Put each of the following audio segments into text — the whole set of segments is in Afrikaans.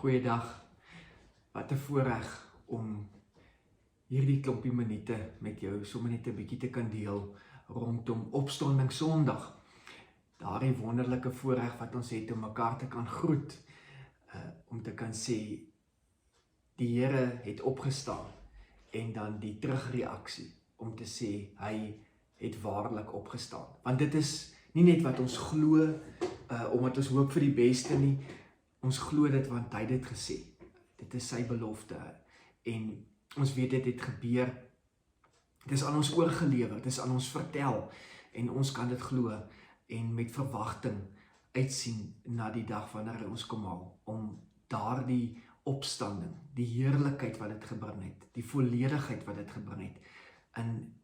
Goeiedag, wat 'n voorreg om hierdie klompie minute met jou sommer net 'n bietjie te kan deel rondom Opstanding Sondag. Daardie wonderlike voorreg wat ons het om mekaar te kan groet, om te kan sê, die Here het opgestaan, en dan die terugreaksie om te sê, hy het waarlik opgestaan. Want dit is nie net wat ons glo, omdat ons hoop vir die beste nie, ons glo dit want hy het dit gesê. Dit is sy belofte, en ons weet dit het gebeur. Dit is aan ons oorgelewer, dit is aan ons vertel, en ons kan dit glo, en met verwagting uitsien na die dag wanneer hy ons kom haal, om daardie opstanding, die heerlikheid wat dit gebring het, die volledigheid wat dit gebring het, in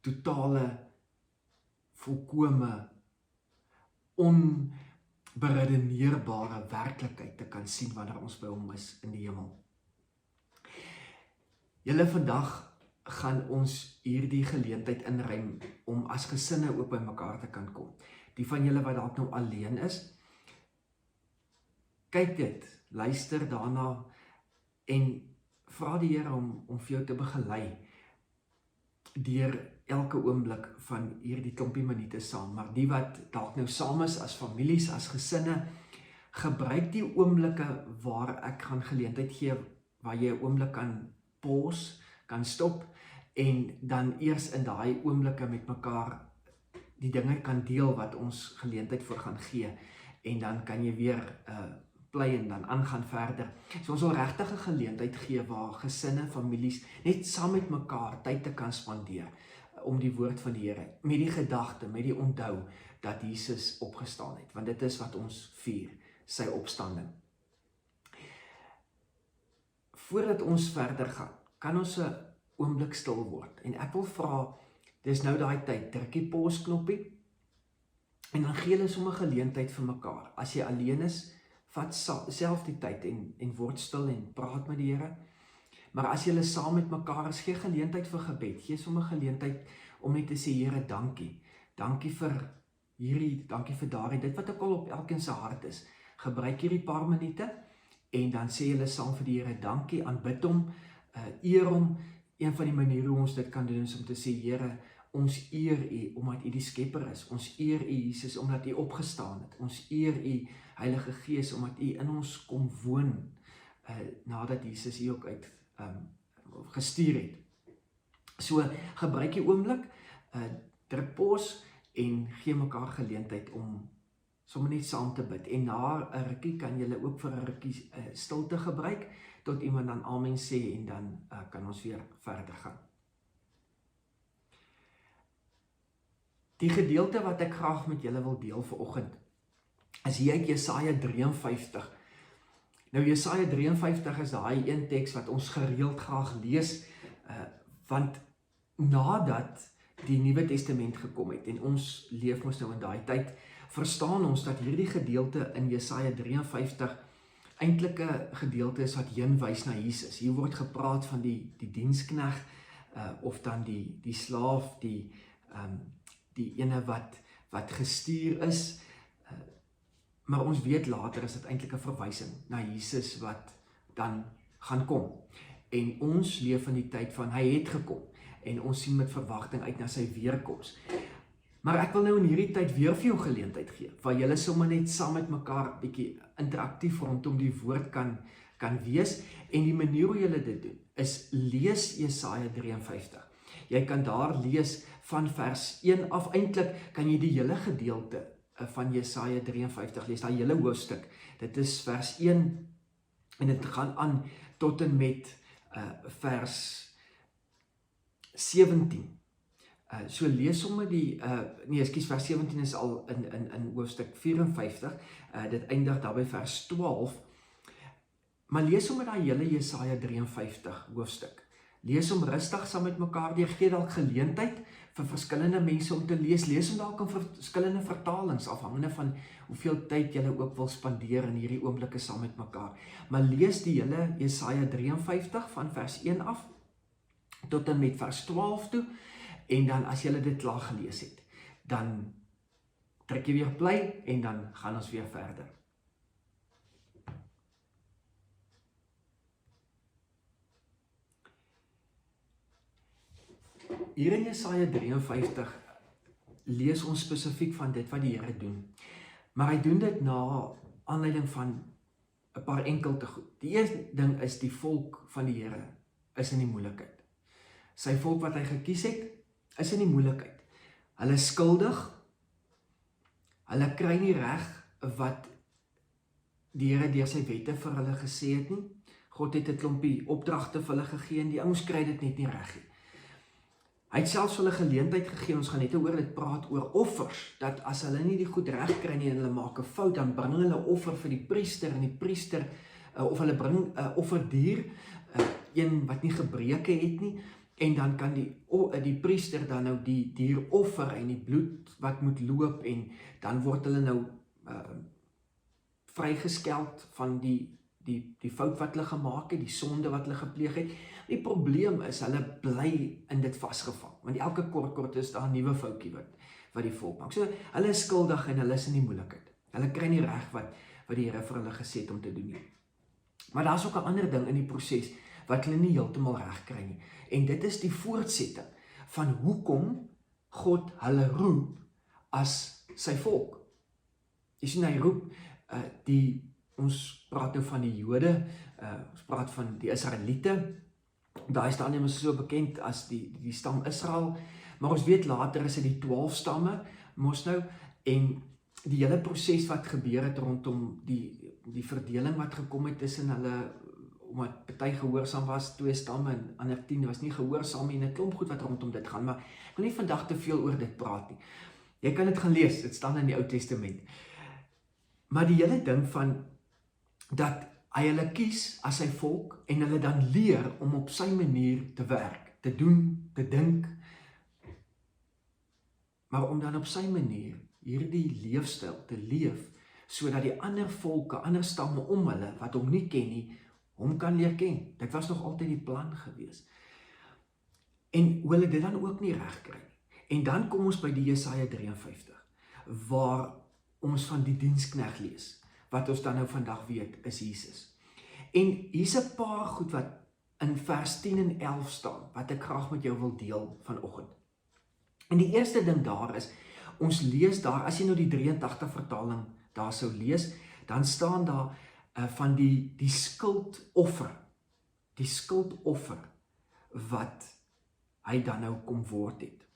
totale, volkome, onberedeneerbare werklikheid te kan sien wanneer ons by hom is in die hemel. Julle vandag gaan ons hierdie geleentheid inruim om as gesinne ook by mekaar te kan kom. Die van julle wat dalk nou alleen is, kyk dit, luister daarna en vra die Here om vir jou te begelei deur elke oomblik van hierdie klompie minute saam. Maar die wat dalk nou saam is as families, as gesinne, gebruik die oomblikke waar ek gaan geleentheid gee, waar jy 'n oomblik kan pause, kan stop, en dan eers in daai oomblikke met mekaar die dinge kan deel wat ons geleentheid voor gaan gee, en dan kan jy weer bly en dan aangaan verder. So ons wil regtig 'n geleentheid gee waar gesinne, families net saam met mekaar tyd te kan spandeer om die woord van die Here, met die gedagte, met die onthou dat Jesus opgestaan het, want dit is wat ons vier, sy opstanding. Voordat ons verder gaan, kan ons 'n oomblik stil word, en ek wil vra, dis nou daai tyd, druk die pause knoppie, en dan gee hulle sommer geleentheid vir mekaar. As jy alleen is, vat self die tyd en word stil en praat met die Here. Maar as jy saam met mekaar is, gee geleentheid vir gebed, gee sommer geleentheid om net te sê, Here, dankie. Dankie vir hierdie, dankie vir daardie, dit wat ook al op elkeen se hart is. Gebruik hierdie paar minute, en dan sê julle saam vir die Here, dankie, aanbid hom, eer hom. Een van die maniere hoe ons dit kan doen is om te sê, Here, ons eer U, omdat U die skepper is. Ons eer U, Jesus, omdat U opgestaan het. Ons eer U, Heilige Gees, omdat U in ons kom woon, nadat Jesus U ook uit gestuur het. So, gebruik die oomblik, druk pause, en gee mekaar geleentheid om sommer net saam te bid. En na 'n rukkie kan julle ook vir 'n rukkie stilte gebruik, tot iemand dan amen sê, en dan kan ons weer verder gaan. Die gedeelte wat ek graag met julle wil deel vanoggend, is hier uit Jesaja 53. Nou Jesaja 53 is daai een teks wat ons gereeld graag lees, want nadat die Nuwe Testament gekom het, en ons leef mos nou in daai tyd, verstaan ons dat hierdie gedeelte in Jesaja 53 eintlik 'n gedeelte is wat heenwys na Jesus. Hier word gepraat van die dienskneg, of dan die slaaf, die ene wat gestuur is, maar ons weet later is dit eintlik 'n verwysing na Jesus wat dan gaan kom. En ons leef in die tyd van hy het gekom, en ons sien met verwagting uit na sy weerkoms. Maar ek wil nou in hierdie tyd weer vir jou geleentheid gee, waar julle sommer net saam met mekaar bietjie interaktief rondom die woord kan wees, en die manier hoe julle dit doen, is lees Jesaja 53. Jy kan daar lees van vers 1 af, eintlik kan jy die hele gedeelte van Jesaja 53 lees, daai hele hoofstuk. Dit is vers 1, en dit gaan aan tot en met vers 17. So lees sommer vers 17 is al in hoofstuk 54, dit eindig daar by vers 12, maar lees sommer daai hele Jesaja 53 hoofstuk. Lees hom rustig saam met mekaar, jy gee dalk geleentheid vir verskillende mense om te lees hom dalk in verskillende vertalings, afhangende van hoeveel tyd julle ook wil spandeer in hierdie oomblikke saam met mekaar. Maar lees die hele Jesaja 53 van vers 1 af, tot en met vers 12 toe, en dan as julle dit klaar gelees het, dan trek jy weer play, en dan gaan ons weer verder. Hier in Jesaja 53 lees ons spesifiek van dit wat die Here doen. Maar hy doen dit na aanleiding van 'n paar enkelte goed. Die eerste ding is die volk van die Here is in die moeilikheid. Sy volk wat hy gekies het, is in die moeilikheid. Hulle is skuldig. Hulle kry nie reg wat die Here deur sy wette vir hulle gesê het nie. God het 'n klompie opdragte vir hulle gegee en die ouens kry dit net nie reg nie. Hy het selfs hulle geleentheid gegee, ons gaan net oor dit praat, oor offers, dat as hulle nie die goed reg kry nie en hulle maak 'n fout, dan bring hulle 'n offer vir die priester en die priester, of hulle bring 'n offerdier, een wat nie gebreke het nie, en dan kan die priester dan nou die dier offer en die bloed wat moet loop en dan word hulle nou vrygeskeld van die fout wat hulle gemaak het, die sonde wat hulle gepleeg het. Die probleem is, hulle bly in dit vasgevang, want elke kort is daar 'n nuwe foutjie wat die volk maak. So, hulle is skuldig en hulle is in die moeilikheid. Hulle kry nie reg wat die Here vir hulle gesê het om te doen nie. Maar daar's ook 'n ander ding in die proses wat hulle nie heeltemal reg kry nie. En dit is die voortsetting van hoekom God hulle roep as sy volk. Jy sien, hy roep ons praat nou van die Jode, ons praat van die Israeliete. Daai stadium is so bekend as die stam Israel, maar ons weet later is dit die 12 stamme, mos nou, en die hele proses wat gebeur het rondom die verdeling wat gekom het tussen hulle, omdat party gehoorsaam was, 2 stamme en ander 10 was nie gehoorsaam nie, en 'n klomp goed wat rondom dit gaan, maar ek wil nie vandag te veel oor dit praat nie. Jy kan dit gaan lees, dit staan in die Ou Testament. Maar die hele ding van dat hy hulle kies as sy volk en hulle dan leer om op sy manier te werk, te doen, te dink, maar om dan op sy manier hierdie leefstyl te leef, sodat die ander volke, ander stamme om hulle, wat hom nie ken nie, hom kan leer ken. Dit was nog altyd die plan gewees. En hoe hulle dit dan ook nie reg kry. En dan kom ons by die Jesaja 53, waar ons van die dienskneg lees, wat ons dan nou vandag weet, is Jesus. En hier's 'n paar goed wat in vers 10 en 11 staan, wat ek graag met jou wil deel vanoggend. En die eerste ding daar is, ons lees daar, as jy nou die 83 vertaling daar sou lees, dan staan daar van die skuldoffer, wat hy dan nou kom word het.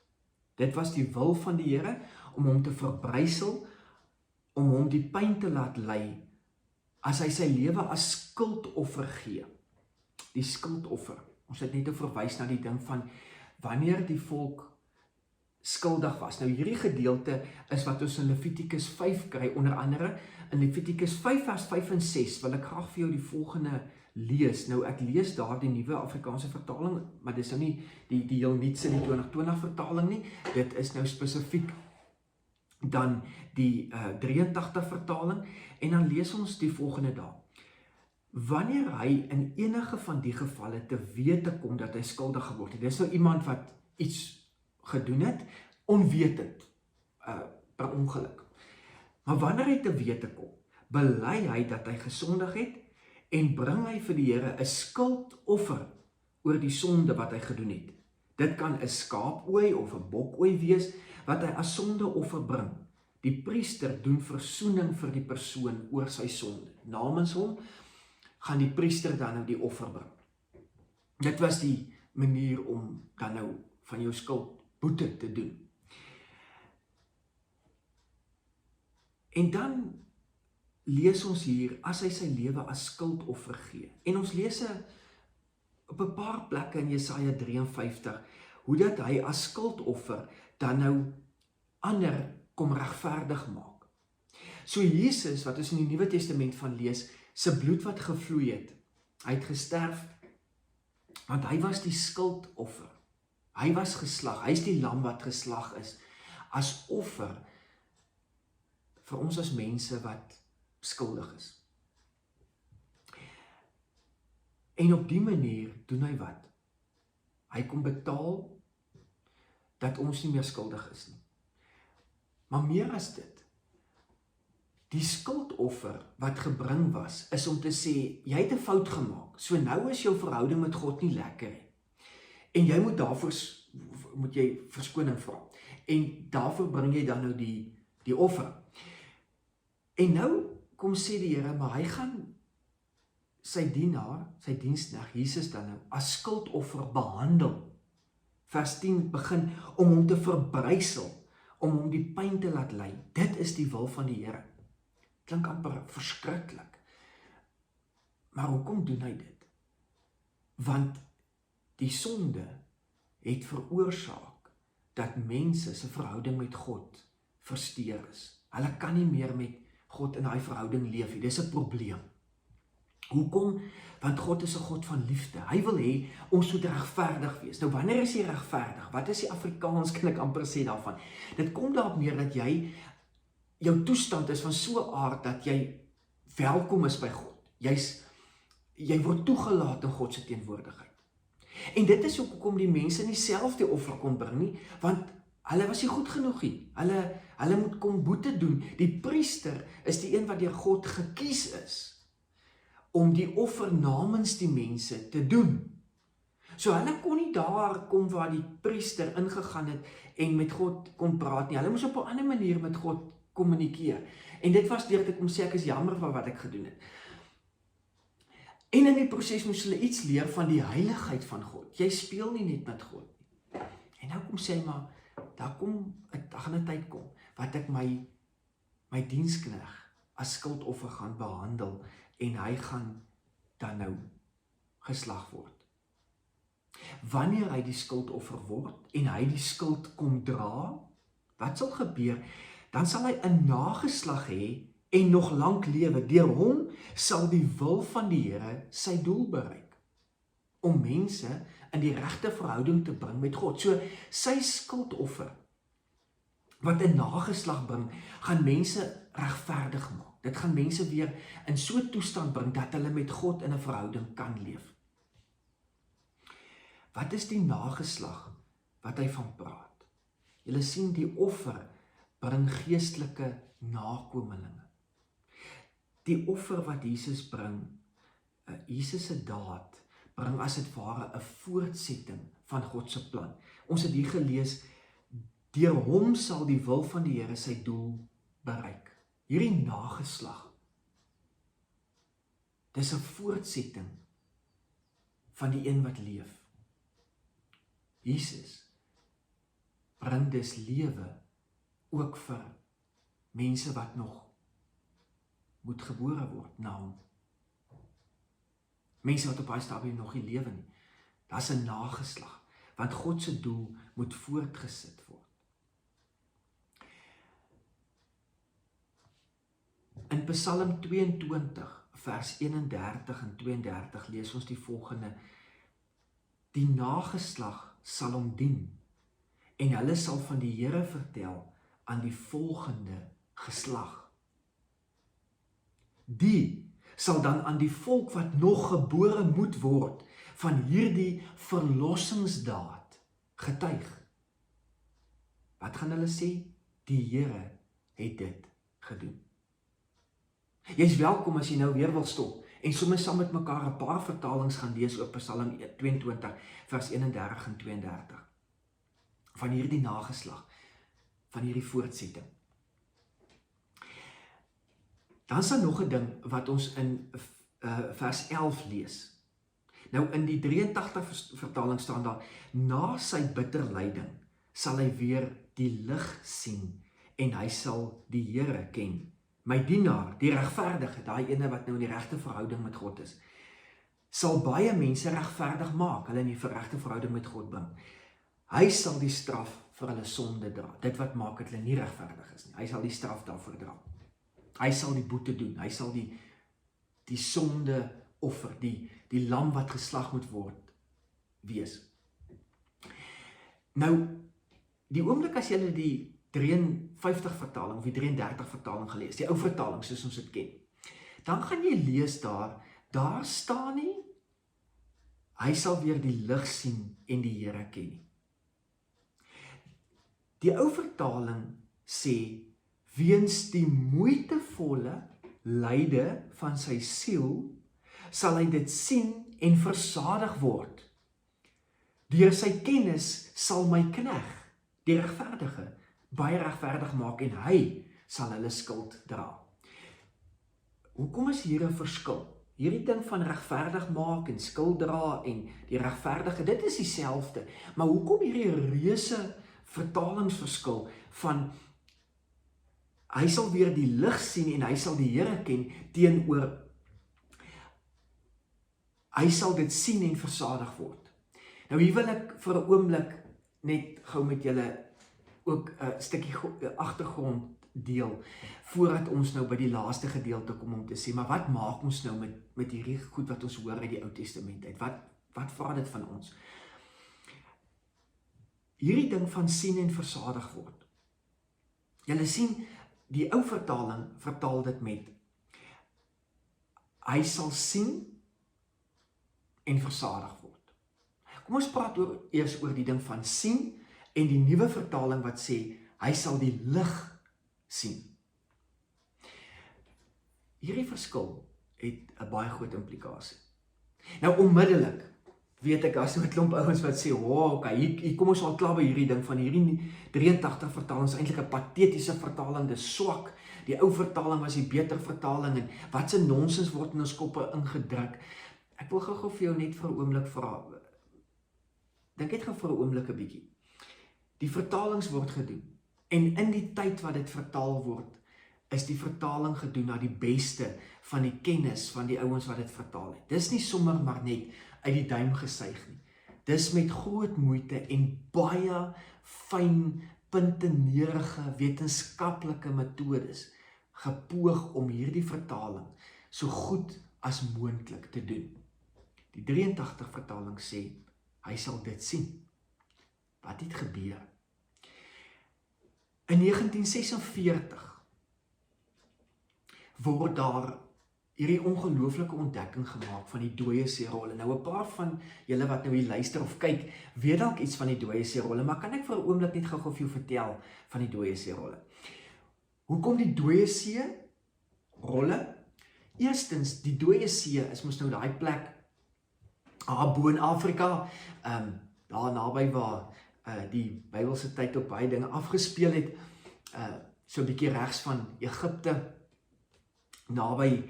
Dit was die wil van die Here, om hom te verbrysel, om hom die pyn te laat ly, as hy sy lewe as skuldoffer gee. Die skuldoffer, ons het net verwys na die ding van, wanneer die volk skuldig was. Nou hierdie gedeelte is wat ons in Levitikus 5 kry, onder andere, in Levitikus 5 vers 5 en 6, wil ek graag vir jou die volgende lees. Nou ek lees daar die nuwe Afrikaanse vertaling, maar dis nou nie die heel nuutste, die 2020 vertaling nie, dit is nou spesifiek dan die 83 vertaling, en dan lees ons die volgende daar. Wanneer hy in enige van die gevalle te wete kom dat hy skuldig geword het, dis nou iemand wat iets gedoen het, onwetend, per ongeluk. Maar wanneer hy te wete kom, bely hy dat hy gesondig het, en bring hy vir die Here 'n skuldoffer oor die sonde wat hy gedoen het. Dit kan 'n skaapooi of 'n bokooi wees, wat hy as sondeoffer bring. Die priester doen versoening vir die persoon oor sy sonde. Namens hom gaan die priester dan nou die offer bring. Dit was die manier om dan nou van jou skuld boete te doen. En dan lees ons hier, as hy sy lewe as skuldoffer gee. En ons lees op 'n paar plekke in Jesaja 53, hoe dat hy as skuldoffer dan nou ander kom regverdig maak. So Jesus, wat ons in die Nuwe Testament van lees, sy bloed wat gevloei het, hy het gesterf, want hy was die skuldoffer. Hy was geslag, hy is die lam wat geslag is, as offer vir ons as mense wat skuldig is. En op die manier doen hy wat? Hy kom betaal dat ons nie meer skuldig is nie. Maar meer as dit, die skuldoffer wat gebring was, is om te sê, jy het 'n fout gemaak, so nou is jou verhouding met God nie lekker nie. En jy moet daarvoor moet jy verskoning vra. En daarvoor bring jy dan nou die offer. En nou kom sê die Here, maar hy gaan sy dienaar, sy diensknegt, Jesus dan nou, as skuldoffer behandel. Vers 10 begin om hom te verbrysel, om hom die pyn te laat ly. Dit is die wil van die Here. Klink amper verskriklik. Maar hoekom doen hy dit? Want die sonde het veroorsaak dat mense se verhouding met God versteur is. Hulle kan nie meer met God in daai verhouding leef nie. Dis 'n probleem. Hoekom? Want God is 'n God van liefde. Hy wil hê ons moet regverdig wees. Nou wanneer is jy regverdig? Wat is die Afrikaans, kan ek amper sê daarvan? Dit kom daarop neer dat jou toestand is van so 'n aard dat jy welkom is by God. Jy word toegelaat in God se teenwoordigheid. En dit is ook hoekom die mense nie self die offer kon bring nie, want hulle was nie goed genoeg nie. Hulle moet kom boete doen. Die priester is die een wat deur God gekies is om die offer namens die mense te doen. So hulle kon nie daar kom waar die priester ingegaan het en met God kon praat nie. Hulle moes op 'n ander manier met God kommunikeer. En dit was deur te kom sê ek is jammer vir wat ek gedoen het. En in die proses moes hulle iets leer van die heiligheid van God. Jy speel nie net met God nie. En nou kom sê maar, daar gaan 'n tyd kom wat ek my diensknegt as skuldoffer gaan behandel en hy gaan dan nou geslag word. Wanneer hy die skuldoffer word en hy die skuld kom dra, wat sal gebeur? Dan sal hy 'n nageslag hê en nog lank lewe. Deur hom sal die wil van die Here sy doel bereik, om mense in die regte verhouding te bring met God. So sy skuldoffer wat 'n nageslag bring, gaan mense regverdig maak. Dit gaan mense weer in so 'n toestand bring dat hulle met God in 'n verhouding kan leef. Wat is die nageslag wat hy van praat? Julle sien, die offer bring geestelike nakomelinge. Die offer wat Jesus bring, Jesus se daad, bring as dit ware 'n voortsetting van God se plan. Ons het hier gelees, deur hom sal die wil van die Here sy doel bereik. Hierdie nageslag, dis 'n voortsetting van die een wat leef. Jesus bring dus lewe ook vir mense wat nog moet gebore word na hom. Mense wat op daai stadium nog nie lewe nie. Daar's 'n nageslag, want God se doel moet voortgesit word. In Psalm 22 vers 31 en 32 lees ons die volgende: Die nageslag sal hom dien en hulle sal van die Here vertel aan die volgende geslag. Die sal dan aan die volk wat nog gebore moet word van hierdie verlossingsdaad getuig. Wat gaan hulle sê? Die Here het dit gedoen. Jy's welkom as jy nou weer wil stop en sommer saam met mekaar 'n paar vertalings gaan lees op Psalm 22 vers 31 en 32. Van hierdie nageslag, van hierdie voortsetting. Dan is daar nog 'n ding wat ons in vers 11 lees. Nou in die 83 vertaling staan daar: na sy bitter lyding sal hy weer die lig sien en hy sal die Here ken. My dienaar, die regverdige, daai ene wat nou in die regte verhouding met God is, sal baie mense regverdig maak, hulle in die regte verhouding met God bring. Hy sal die straf vir hulle sonde dra. Dit wat maak dat hulle nie regverdig is nie. Hy sal die straf daarvoor dra. Hy sal die boete doen. Hy sal die sonde offer, die lam wat geslag moet word, wees. Nou, die oomblik as jy die 53 vertaling of die 33 vertaling gelees, die ou vertaling soos ons dit ken, dan gaan jy lees daar staan nie, hy sal weer die lig sien en die Here ken nie. Die ou vertaling sê, weens die moeitevolle lyde van sy siel, sal hy dit sien en versadig word. Deur sy kennis sal my knegg, die regverdige, baie regverdig maak en hy sal hulle skuld dra. Hoekom is hier 'n verskil? Hierdie ding van regverdig maak en skuld dra en die regverdige, dit is dieselfde. Maar hoekom hierdie reuse vertalingsverskil van hy sal weer die lig sien en hy sal die Here ken teenoor hy sal dit sien en versadig word. Nou hier wil ek vir 'n oomblik net gou met julle ook 'n stukkie agtergrond deel, voordat ons nou by die laaste gedeelte kom om te sê, maar wat maak ons nou met hierdie goed wat ons hoor uit die Ou Testament uit? Wat vra dit van ons? Hierdie ding van sien en versadig word. Julle sien, die ou vertaling vertaal dit met hy sal sien en versadig word. Kom ons praat eers oor die ding van sien en die nuwe vertaling wat sê hy sal die lig sien. Hierdie verskil het 'n baie groot implikasie. Nou onmiddellik weet ek as 'n klomp ouens wat sê, okay, hier kom ons al klaar by hierdie ding van hierdie 83 vertaling is eintlik 'n patetiese vertaling, dis swak. Die ou vertaling was die beter vertaling en wat se nonsens word in ons koppe ingedruk. Ek wil gou vir jou net vir 'n oomblik vra. Dink net gou vir 'n oomblik 'n bietjie. Die vertalings word gedoen en in die tyd wat dit vertaal word, is die vertaling gedoen na die beste van die kennis van die ouens wat dit vertaal het. Dis nie sommer maar net uit die duim gesuig nie. Dis met groot moeite en baie fyn puntenerige wetenskaplike metodes gepoog om hierdie vertaling so goed as moontlik te doen. Die 83 vertaling sê, hy sal dit sien. Wat het gebeur? In 1946 word daar hierdie ongelooflike ontdekking gemaak van die dooie seerolle. Nou 'n paar van julle wat nou hier luister of kyk, weet dalk iets van die dooie seerolle, maar kan ek vir 'n oomblik net gou vir jou vertel van die dooie seerolle? Hoekom die dooie seerolle? Eerstens, die dooie see is mos nou daai plek bo in Afrika, daar naby waar die Bybelse tyd op baie dinge afgespeel het, so 'n bietjie regs van Egipte, naby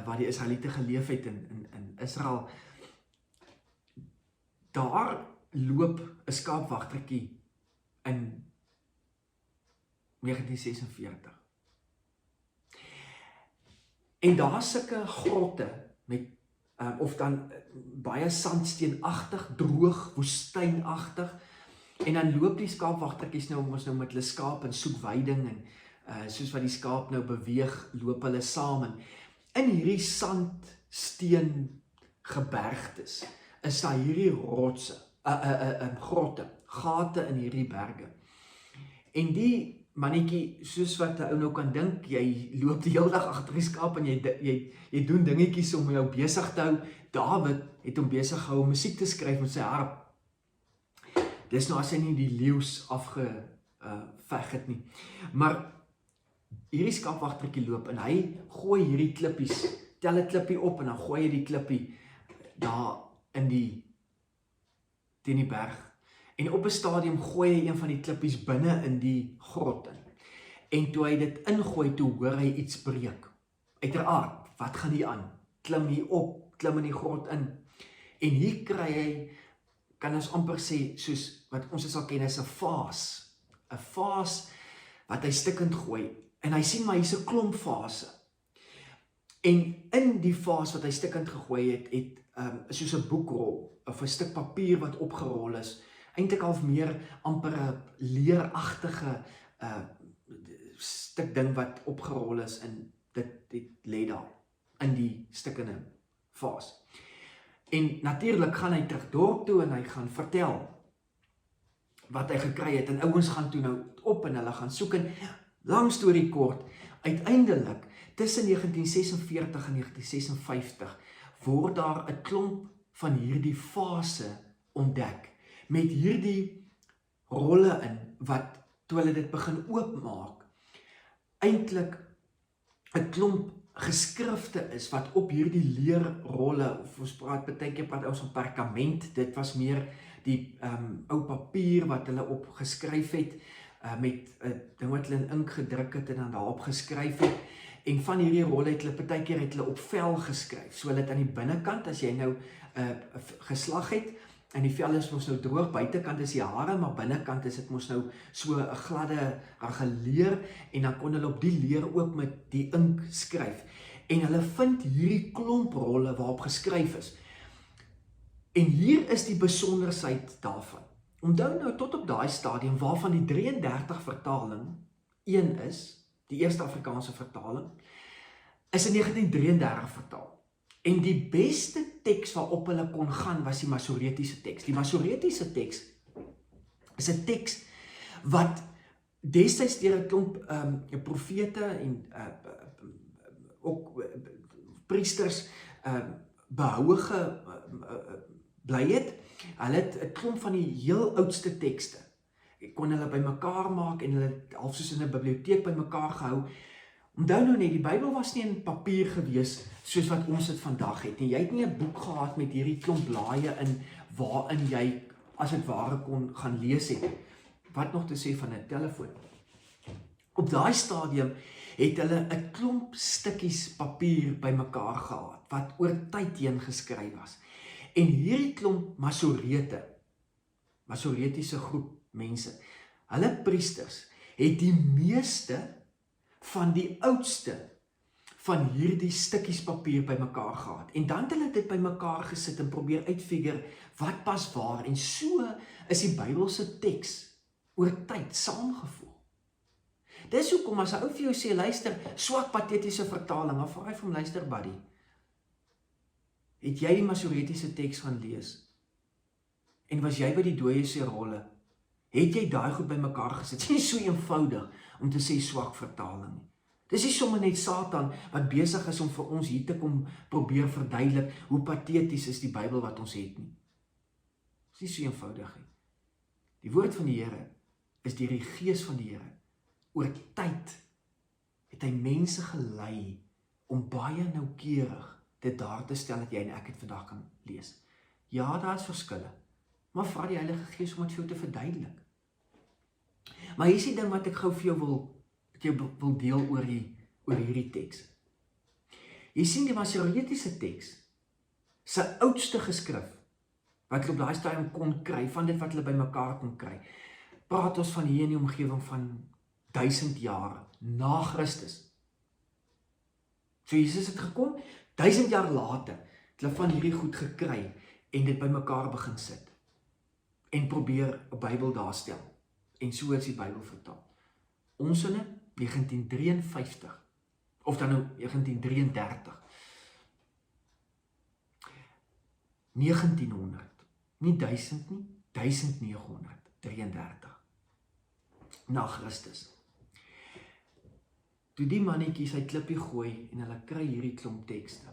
waar die Israeliete geleef het in Israel. Daar loop 'n skaapwagtertjie in 1946. En daar sulke grotte met of dan baie sandsteenagtig, droog, woestynagtig. En dan loop die skaapwagtertjies nou ons nou met hulle skaap en soek veiding en soos wat die skaap nou beweeg, loop hulle saam en in hierdie sandsteen gebergtes is daar hierdie rotse, grotte, gate in hierdie berge. En die mannetjie, soos wat 'n ou nou kan dink, jy loop die hele dag agter die skaap en jy doen dingetjies om jou besig te hou. Dawid het hom besig gehou om musiek te skryf met sy harp. Dis nou as hy nie die leeu's afgeveg het nie. Maar hierdie skaapwagtertjie loop en hy gooi hierdie klippies, tel 'n klippie op en dan gooi hy die klippie daar in teen die berg. En op 'n stadium gooi hy een van die klippies binne in die grot in. En toe hy dit ingooi, toe hoor hy iets breek. Uiteraard, wat gaan hier aan? Klim hier op, klim in die grot in. En hier kry hy, kan ons amper sê, soos wat ons sal ken as 'n vaas. 'n Vaas wat hy stikkend gooi. En hy sien maar hier's 'n klomp vase. En in die vaas wat hy stikkend gegooi het soos 'n boekrol of 'n stuk papier wat opgerol is, eintlik half meer amper 'n leeragtige stuk ding wat opgerol is en dit lê daar in die stikkende vaas. En natuurlik gaan hy terug dorp toe en hy gaan vertel wat hy gekry het en ouens gaan toe nou op en hulle gaan soek en lang storie kort, uiteindelik tussen 1946 en 1956 word daar 'n klomp van hierdie vase ontdek met hierdie rolle in wat toe hulle dit begin oopmaak eintlik 'n klomp geskrifte is wat op hierdie leerrolle, of ons praat baie keer ons van perkament, dit was meer die ou papier wat hulle op geskryf het, met ding wat hulle in ink gedruk het en dan daarop geskryf het, en van hierdie rolle het hulle baie keer het hulle op vel geskryf, so hulle het aan die binnekant, as jy nou geslag het, en die vel is mos nou droog, buitekant is die hare, maar binnekant is dit mos nou so 'n gladde, leer, en dan kon hulle op die leer ook met die ink skryf. En hulle vind hierdie klomp rolle waarop geskryf is. En hier is die besonderheid daarvan. Onthou nou tot op daai stadium waarvan die 33 vertaling een is, die eerste Afrikaanse vertaling, is in 1933 vertaal. En die beste teks waarop hulle kon gaan was die Masoretiese teks. Die Masoretiese teks is 'n teks wat destyds deur 'n klomp profete en ook priesters behoue gebly het. Hulle het 'n klomp van die heel oudste tekste kon hulle bymekaar maak en hulle het half soos in 'n biblioteek bymekaar gehou. Onthou nou net, die Bybel was nie in papier gewees soos wat ons dit vandag het nie. Jy het nie 'n boek gehad met hierdie klomp blaaie in waarin jy as dit ware kon gaan lees het. Wat nog te sê van 'n telefoon. Op daai stadium het hulle 'n klomp stukkies papier bymekaar gehad wat oor tyd heen geskryf was. En hierdie klomp Masoretiese groep mense, hulle priesters het die meeste van die oudste van hierdie stukkies papier bymekaar gehad. En dan het hulle dit bymekaar gesit en probeer uitfigure wat pas waar. En so is die Bybelse teks oor tyd saamgevoeg. Dis hoekom as 'n ou vir jou sê, luister, swak patetiese vertaling, dan vra hy vir hom, luister buddy, het jy die Masoretiese teks gaan lees? En was jy by die dooie se rolle? Het jy daai goed bymekaar gesit? Dit is nie so eenvoudig om te sê swak vertaling nie. Dis nie sommer net Satan wat besig is om vir ons hier te kom probeer verduidelik hoe pateties is die Bybel wat ons het nie. Dis nie so eenvoudig nie. Die woord van die Here is deur die Gees van die Here. Oor tyd het hy mense gelei om baie noukeurig dit daar te stel dat jy en ek het vandag kan lees. Ja, daar is verskille, maar vra die Heilige Gees om dit vir jou te verduidelik. Maar hier is die ding wat ek gou vir jou wil deel oor hierdie teks. Jy sien die Masoretiese teks, sy oudste geskrif, wat hulle op daai stadium kon kry, van dit wat hulle bymekaar kon kry, praat ons van hier in die omgewing van 1000 jaar na Christus. So Jesus het gekom, 1000 jaar later, het hulle van hierdie goed gekry, en dit bymekaar begin sit, en probeer 'n Bybel daarstel, en so is die Bybel vertaal. Ons in 1953, of dan nou 1933, 1900, nie 1000 nie, 1933, na Christus. Toe die mannetjie sy klippie gooi, en hulle kry hierdie klomp tekste,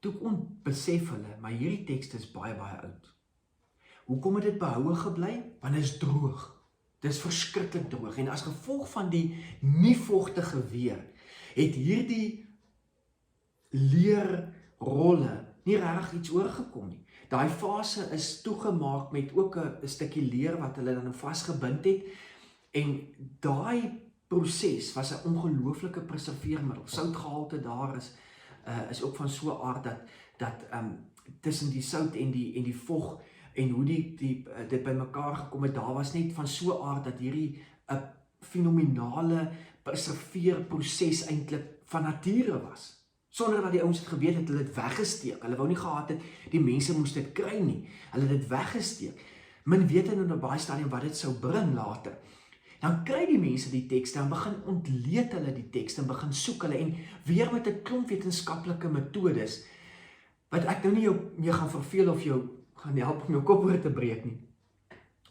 toe besef hulle, maar hierdie tekste is baie, baie oud. Hoekom het dit behoue gebly? Want dit is droog. Dit is verskriklik droog. En as gevolg van die nie vochtige weer, het hierdie leerrolle nie regtig iets oorgekom nie. Daai fase is toegemaak met ook 'n stukkie leer wat hulle dan vasgebind het. En daai proses was 'n ongelooflike preserveermiddel. Soutgehalte daar is ook van so 'n aard dat tussen die sout en die vog en hoe dit bymekaar gekom het, daar was net van so 'n aard dat hierdie 'n fenominale preserveerproses eintlik van nature was. Sonder dat die ouens het geweet het, hulle het weggesteek. Hulle wou nie gehad het die mense moes dit kry nie. Hulle het dit weggesteek. Min weet hulle op baie stadium wat dit sou bring later. Dan kry die mense die tekste, dan begin ontleed hulle die tekste en begin soek hulle, en weer met 'n klomp wetenskaplike metodes wat ek nou nie jou mee gaan verveel of jou gaan help om jou kop oor te breek nie.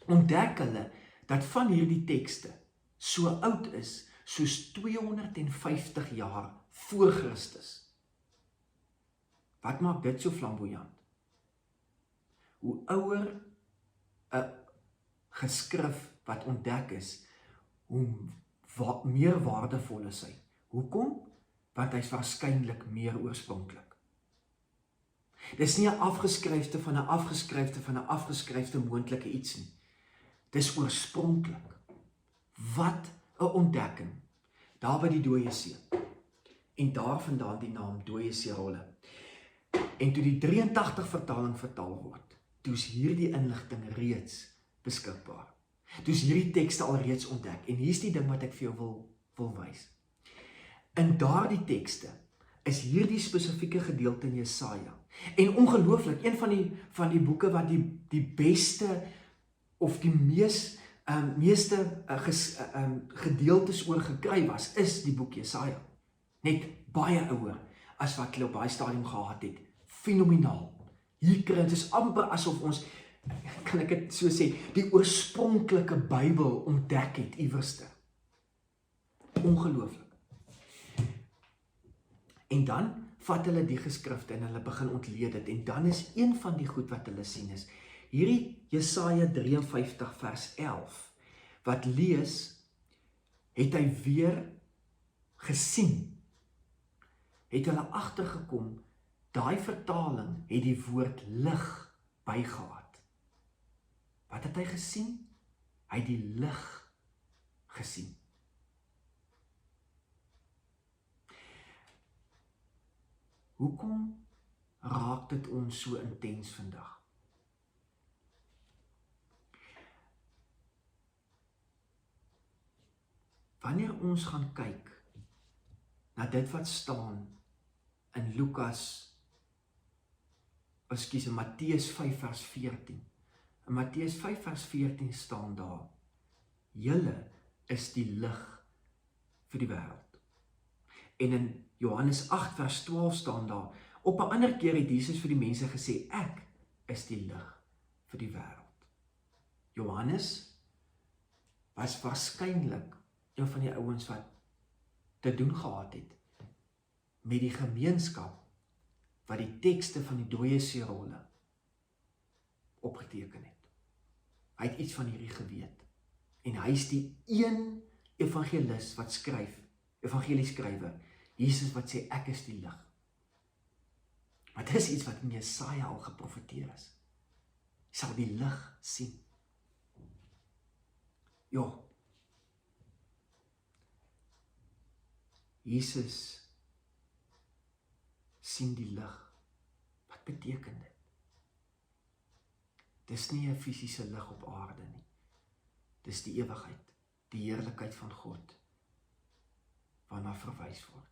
Ontdek hulle dat van hierdie tekste so oud is soos 250 jaar voor Christus. Wat maak dit so flamboyant? Hoe ouer 'n geskrif wat ontdek is, hoe meer waardevol is hy. Hoekom? want hy's waarskynlik meer oorspronklik. Dis nie 'n afgeskryfde van 'n afgeskryfde van 'n afgeskryfde moontlike iets nie. Dis oorspronklik. Wat 'n ontdekking. Daar by die dooie see. En daarvandaan die naam dooie see-rolle. En toe die 83 vertaling vertaal word, toe is hierdie inligting reeds beskikbaar. Toe is hierdie tekste al reeds ontdek. En hier's die ding wat ek vir jou wil wys. In daardie tekste is hierdie spesifieke gedeelte in Jesaja. En ongelooflik, een van die boeke wat die beste of die meeste gedeeltes oor gekry was, is die boek Jesaja. Net baie ouer as wat hulle op daai stadium gehad het. Fenomenaal. Hier kry dit is amper asof ons, kan ek dit so sê, die oorspronklike Bybel ontdek het iewerste. Ongelooflik. En dan vat hulle die geskrifte en hulle begin ontleed dit. En dan is een van die goed wat hulle sien is, hierdie Jesaja 53 vers 11, wat lees, het hy weer gesien, het hulle agtergekom, daai vertaling het die woord lig bygehad. Wat het hy gesien? Hy het die lig gesien. Hoekom raak dit ons so intens vandag? Wanneer ons gaan kyk na dit wat staan in Matteus 5 vers 14. In Matteus 5 vers 14 staan daar, julle is die lig vir die wêreld. En in Johannes 8 vers 12 staan daar, op 'n ander keer het Jesus vir die mense gesê, ek is die lig vir die wêreld. Johannes was waarskynlik een van die ouens wat te doen gehad het met die gemeenskap wat die tekste van die dooie see-rolle opgeteken het. Hy het iets van hierdie geweet. En hy is die een evangelis wat skryf, evangelieskrywer, Jesus wat sê, ek is die lig. Maar dit is iets wat in Jesaja al geprofeteer is. Jy sal die lig sien. Ja. Jesus sien die lig. Wat beteken dit? Dis nie 'n fisiese lig op aarde nie. Dis die ewigheid, die heerlikheid van God, waarna verwys word.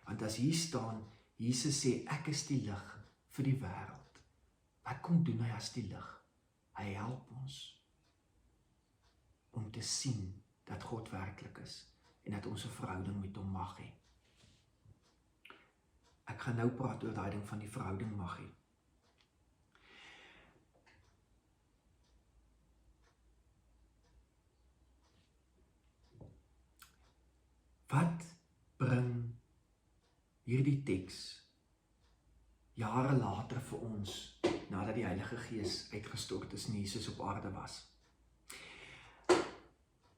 Want as hier staan, Jesus sê, ek is die lig vir die wêreld. Wat kom doen hy as die lig? Hy help ons om te sien dat God werklik is en dat ons 'n verhouding met hom mag hê. Ek gaan nou praat oor daai ding van die verhouding mag hê. Wat bring hierdie teks jare later vir ons, nadat die Heilige Gees uitgestort is en Jesus op aarde was?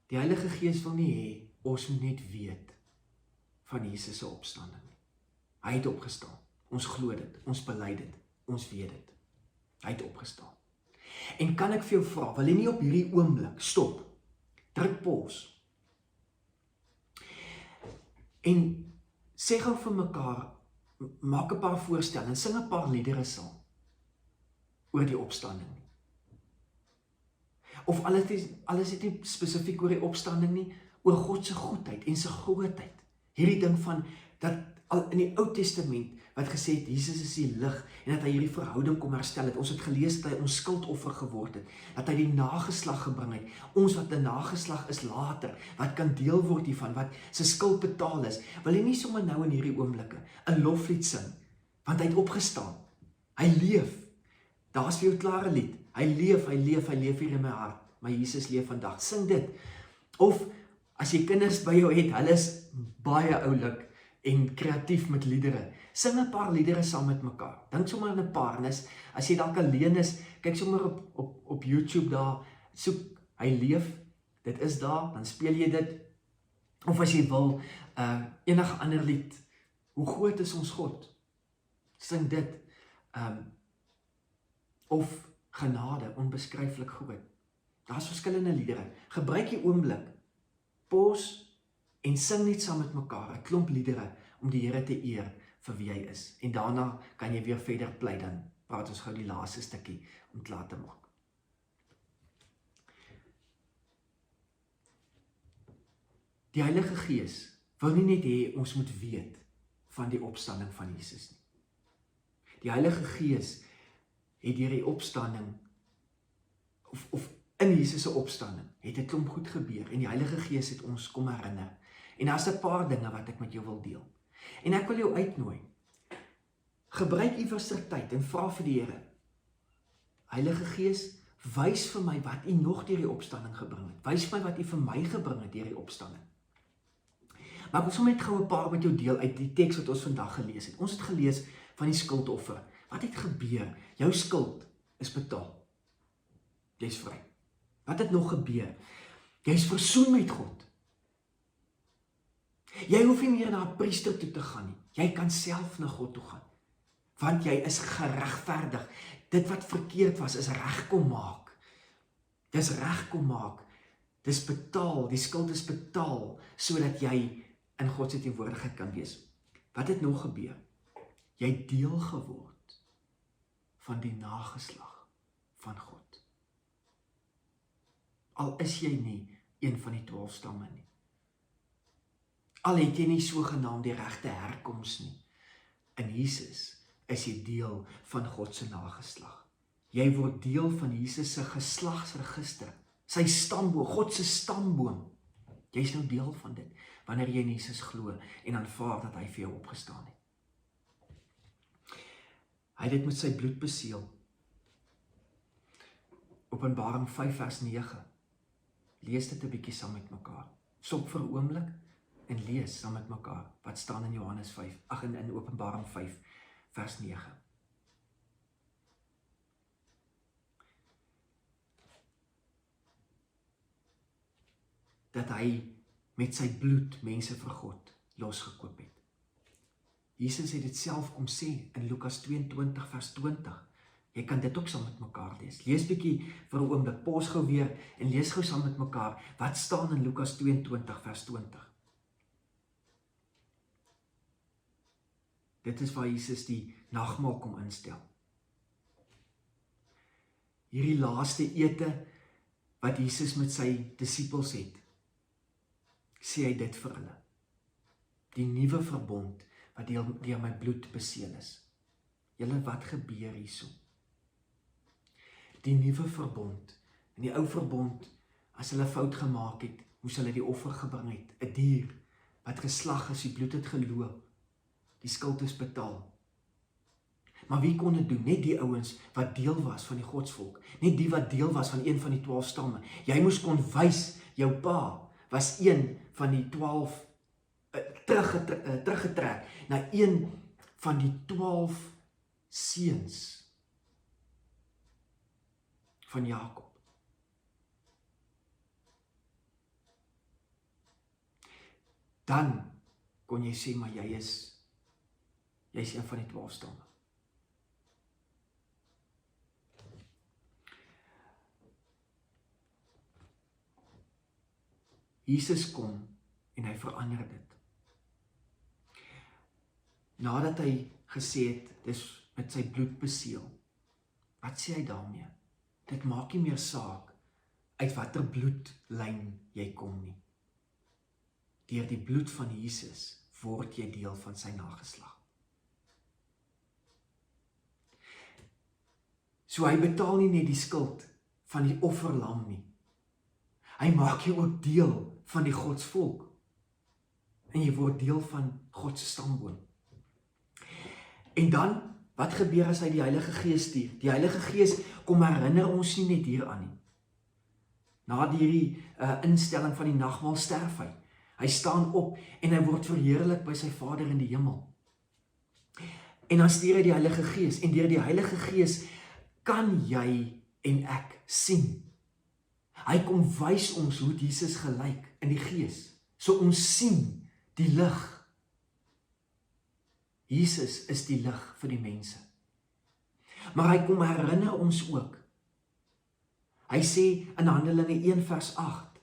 Die Heilige Gees wil nie hê ons moet net weet van Jesus se opstanding. Hy het opgestaan. Ons glo dit, ons bely dit, ons weet dit. Hy het opgestaan. En kan ek vir jou vra, wil jy nie op hierdie oomblik stop, druk pause en sê gou vir mekaar, maak 'n paar voorstelle en sing 'n paar liedere saam oor die opstanding nie. Of alles het nie spesifiek oor die opstanding nie, oor God se goedheid en sy grootheid. Hierdie ding van dat al in die Ou Testament wat gesê het Jesus is die lig en dat hy hierdie verhouding kom herstel het. Ons het gelees dat hy ons skuldoffer geword het, dat hy die nageslag gebring het. Ons wat 'n nageslag is later, wat kan deel word hiervan, wat sy skuld betaal is. Wil jy nie sommer nou in hierdie oomblikke 'n loflied sing, want hy het opgestaan. Hy leef. Daar's vir jou 'n klare lied. Hy leef hier in my hart. Maar Jesus leef vandag. Sing dit. Of as jy kinders by jou het, hulle is baie oulik en kreatief met liedere. Sing 'n paar liedere saam met mekaar. Dink sommer aan 'n paar. En as jy dalk alleen is, kyk sommer op YouTube daar, soek hy leef. Dit is daar, dan speel jy dit. Of as jy wil, enige ander lied, hoe groot is ons God? Sing dit, of genade, onbeskryflik groot. Daar is verskillende liedere. Gebruik die oomblik, pause en sing net saam met mekaar 'n klomp liedere om die Here te eer vir wie hy is. En daarna kan jy weer verder pleit, dan praat ons gou die laaste stukkie om klaar te maak. Die Heilige Gees wil nie net hê ons moet weet van die opstanding van Jesus nie. Die Heilige Gees het deur die opstanding, of in Jesus se opstanding, het 'n klomp goed gebeur, en die Heilige Gees het ons kom herinner. En daar's 'n paar dinge wat ek met jou wil deel. En ek wil jou uitnooi, gebruik iewers tyd en vra vir die Here, Heilige Gees, wys vir my wat U nog deur die opstanding gebring het. Wys vir my wat U vir my gebring het deur die opstanding. Maar ek wil sommer net gou 'n paar met jou deel uit die teks wat ons vandag gelees het. Ons het gelees van die skuldoffer. Wat het gebeur? Jou skuld is betaal. Jy's vry. Wat het nog gebeur? Jy's versoen met God. Jy hoef nie meer na 'n priester toe te gaan nie. Jy kan self na God toe gaan. Want jy is geregverdig. Dit wat verkeerd was, is reg kom maak. Dis reg kom maak. Dis betaal. Die skuld is betaal, sodat jy in God se teenwoordigheid kan wees. Wat het nog gebeur? Jy het deel geword van die nageslag van God. Al is jy nie een van die 12 stamme nie. Al het jy nie sogenaamd die regte herkoms nie. In Jesus is jy deel van God se nageslag. Jy word deel van Jesus se geslagsregister, sy stamboom, God se stamboom. Jy's nou deel van dit, wanneer jy in Jesus glo en aanvaar dat hy vir jou opgestaan het. Hy het dit met sy bloed beseël. Openbaring 5 vers 9. Lees dit 'n bietjie saam met mekaar. Stop vir 'n oomblik en lees saam met mekaar wat staan in Johannes 5, in Openbaring 5 vers 9. Dat hy met sy bloed mense vir God losgekoop het. Jesus het dit self kom sê in Lukas 22 vers 20. Jy kan dit ook saam met mekaar lees. Lees bietjie vir 'n oomblik, pause gou weer en lees gou saam met mekaar wat staan in Lukas 22 vers 20. Dit is waar Jesus die nagmaal kom instel. Hierdie laaste ete wat Jesus met sy disippels het, sê hy dit vir hulle. Die nuwe verbond wat deur my bloed beseël is. Julle, wat gebeur hierso? Die nuwe verbond, in die ou verbond, as hulle fout gemaak het, moes hulle die offer gebring het, 'n dier wat geslag is, die bloed het geloop, die skuld is betaal. Maar wie kon dit doen? Net die ouens wat deel was van die godsvolk, net die wat deel was van een van die 12 stamme. Jy moes kon wys, jou pa was een van die 12 teruggetrek na een van die 12 seuns van Jakob. Dan kon jy sê, maar jy's een van die 12 stamme. Jesus kom en hy verander dit. Nadat hy gesê het, dis met sy bloed beseël. Wat sê hy daarmee? Dit maak nie meer saak uit watter bloedlyn jy kom nie. Deur die bloed van Jesus word jy deel van sy nageslag. So hy betaal nie net die skuld van die offerlam nie. Hy maak jou ook deel van die godsvolk. En jy word deel van God se stamboom. En dan, wat gebeur as hy die Heilige Gees stuur? Die Heilige Gees kom herinner ons nie net hieraan nie. Na die instelling van die nagmaal sterf hy. Hy staan op en hy word verheerlik by sy Vader in die hemel. En dan stuur hy die Heilige Gees. En deur die Heilige Gees kan jy en ek sien. Hy kom wys ons hoe Jesus gelyk in die Gees. So ons sien die lig. Jesus is die lig vir die mense. Maar hy kom herinner ons ook. Hy sê in Handelinge 1 vers 8,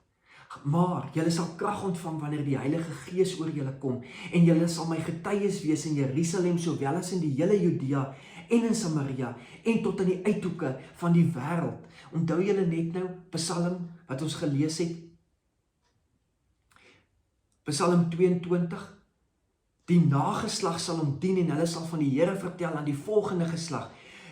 maar julle sal krag ontvang wanneer die Heilige Gees oor julle kom, en julle sal my getuies wees in Jerusalem, sowel as in die hele Judea en in Samaria, en tot aan die uithoeke van die wêreld. Onthou julle net nou Psalm wat ons gelees het? Psalm 22, die nageslag sal hom dien en hulle sal van die Here vertel aan die volgende geslag.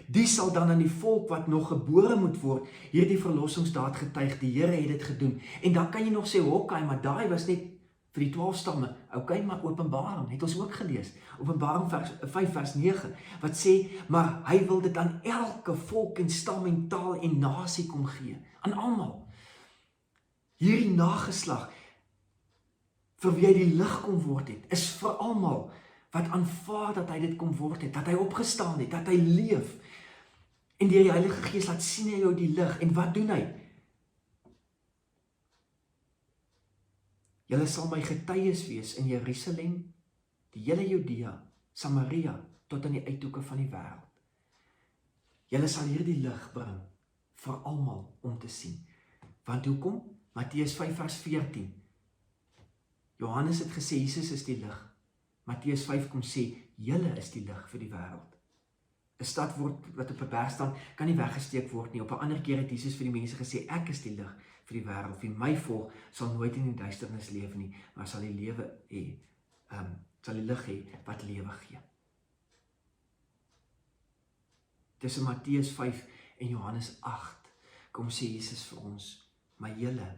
Die sal dan aan die volk wat nog gebore moet word, hierdie verlossingsdaad getuig, die Here het dit gedoen. En dan kan jy nog sê, okay, maar daai was net vir die 12 stamme. Okay, maar Openbaring, het ons ook gelees. Openbaring 5 vers 9, wat sê, maar hy wil dit aan elke volk en stam en taal en nasie kom gee. Aan almal. Hierdie nageslag, vir wie hy die lig kom word het, is vir almal wat aanvaar dat hy dit kom word het, dat hy opgestaan het, dat hy leef. En deur die Heilige Gees laat sien hy jou die lig. En wat doen hy? Julle sal my getuies wees in Jerusalem, die hele Judea, Samaria, tot aan die uithoeke van die wêreld. Julle sal hierdie lig bring vir almal om te sien. Want hoekom? Matteus 5 vers 14. Johannes het gesê, Jesus is die lig. Matteus 5 kom sê, julle is die lig vir die wêreld. 'n Stad wat op 'n berg staan, kan nie weggesteek word nie. Op 'n ander keer het Jesus vir die mense gesê, ek is die lig vir die wêreld. Wie my volg, sal nooit in die duisternis leef nie, maar sal die lewe hê, sal die lig hê wat lewe gee. Tussen Matteus 5 en Johannes 8 kom sê Jesus vir ons, maar julle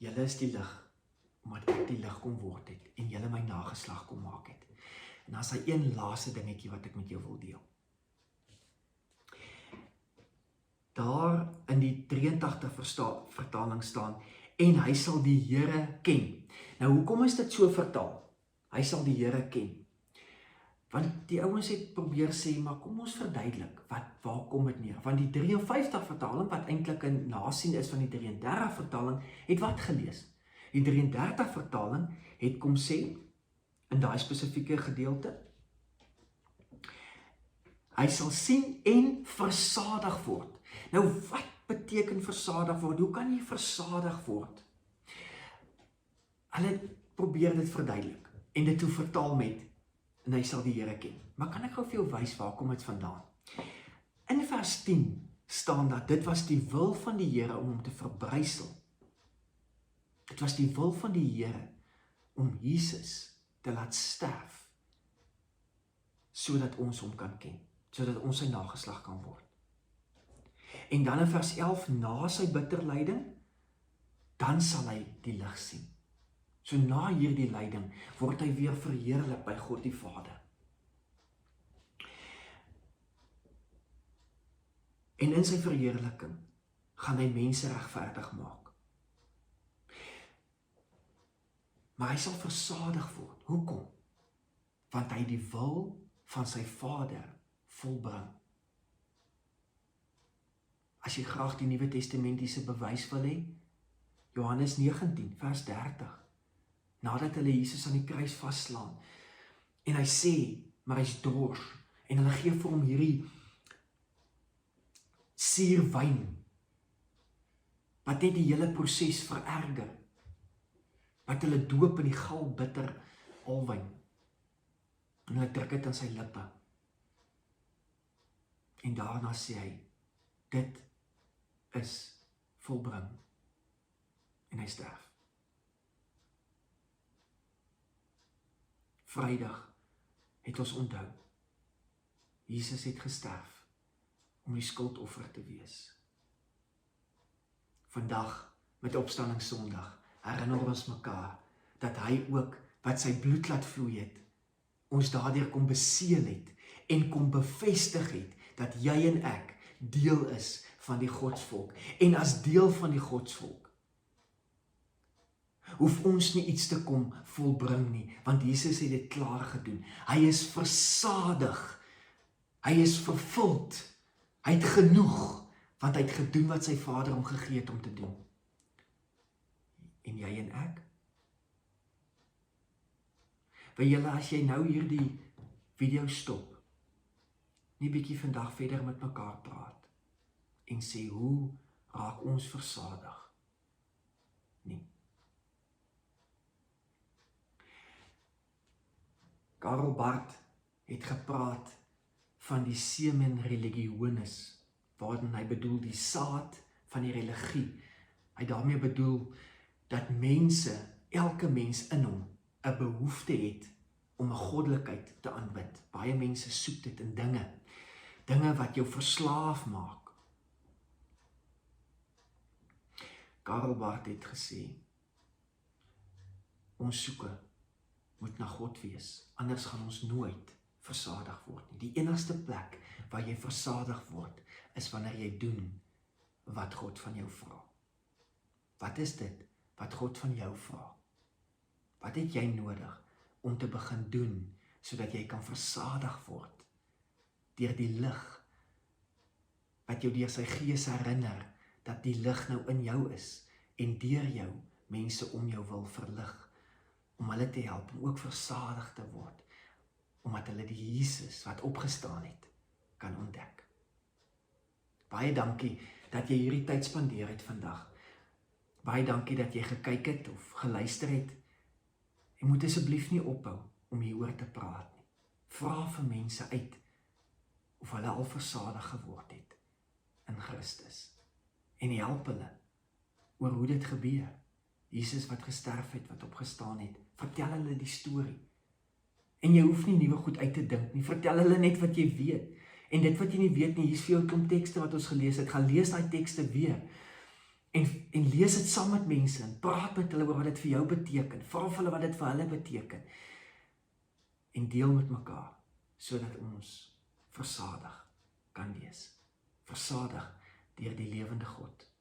is die lig, omdat ek die lig kom word het, en julle my nageslag kom maak het. En dan is hy een laaste dingetjie wat ek met jou wil deel. Daar in die 83 vertaling staan, en hy sal die Here ken. Nou, hoekom is dit so vertaal? Hy sal die Here ken. Want die ouens het probeer sê, maar kom ons verduidelik, waar kom dit neer? Want die 53 vertaling, wat eintlik 'n nasien is van die 33 vertaling, het wat gelees? Die 33 vertaling het kom sê, in daai spesifieke gedeelte, hy sal sien en versadig word. Nou, wat beteken versadig word? Hoe kan jy versadig word? Hulle probeer dit verduidelik, en dit toe vertaal met, en hy sal die Here ken. Maar kan ek gou vir jou wys, waar kom dit vandaan? In vers 10 staan dat dit was die wil van die Here om hom te verbrysel. Dit was die wil van die Here om Jesus te laat sterf, sodat ons hom kan ken, sodat ons sy nageslag kan word. En dan in vers 11, na sy bitter lyding, dan sal hy die lig sien. So na hierdie lyding, word hy weer verheerlik by God die Vader. En in sy verheerliking, gaan hy mense regverdig maak. Maar hy sal versadig word. Hoekom? Want hy die wil van sy Vader volbring. As jy graag die Nuwe Testamentiese bewys wil hê, Johannes 19 vers 30, nadat hulle Jesus aan die kruis vasslaan, en hy sê, maar hy's dors, en hulle gee vir hom hierdie suurwyn, wat net die hele proses vererger, wat hulle doop in die galbitter alwyn, en hulle druk dit aan sy lippe, en daarna sê hy, dit is volbring, en hy sterf. Vrydag het ons onthou, Jesus het gesterf, om die skuldoffer te wees. Vandag, met opstandingssondag, herinner ons mekaar, dat hy ook, wat sy bloed laat vloei het, ons daardeur kom beseël het, en kom bevestig het, dat jy en ek deel is van die godsvolk, en as deel van die godsvolk, hoef ons nie iets te kom volbring nie, want Jesus het dit klaar gedoen. Hy is versadig, hy is vervuld, hy het genoeg, want hy het gedoen wat sy Vader hom gegee het om te doen. En jy en ek. Wil julle, as jy nou hierdie video stop, nie bietjie vandag verder met mekaar praat, en sê, hoe raak ons versadig? Nie. Karl Barth het gepraat van die semen religionis, waarin hy bedoel die saad van die religie. Hy daarmee bedoel dat mense, elke mens in hom, 'n behoefte het om 'n goddelikheid te aanbid. Baie mense soek dit in dinge wat jou verslaaf maak. Karl Barth het gesê, ons soeke moet na God wees, anders gaan ons nooit versadig word nie. Die enigste plek waar jy versadig word, is wanneer jy doen wat God van jou vra. Wat is dit wat God van jou vra? Wat het jy nodig om te begin doen, sodat jy kan versadig word deur die lig, wat jou deur sy gees herinner, dat die lig nou in jou is, en deur jou, mense om jou wil verlig, om hulle te help, om ook versadig te word, omdat hulle die Jesus wat opgestaan het, kan ontdek. Baie dankie dat jy hierdie tyd spandeer het vandag. Baie dankie dat jy gekyk het of geluister het. Jy moet asseblief nie ophou om hieroor te praat nie. Vra vir mense uit of hulle al versadig geword het in Christus. En help hulle oor hoe dit gebeur. Jesus wat gesterf het, wat opgestaan het. Vertel hulle die storie. En jy hoef nie nuwe goed uit te dink nie. Vertel hulle net wat jy weet. En dit wat jy nie weet nie, hier is vir jou 'n klomp tekste wat ons gelees het. Gaan lees daai tekste weer. En lees dit saam met mense. En praat met hulle oor wat dit vir jou beteken. Vra vir hulle wat dit vir hulle beteken. En deel met mekaar, sodat ons versadig kan wees. Versadig deur die lewende God.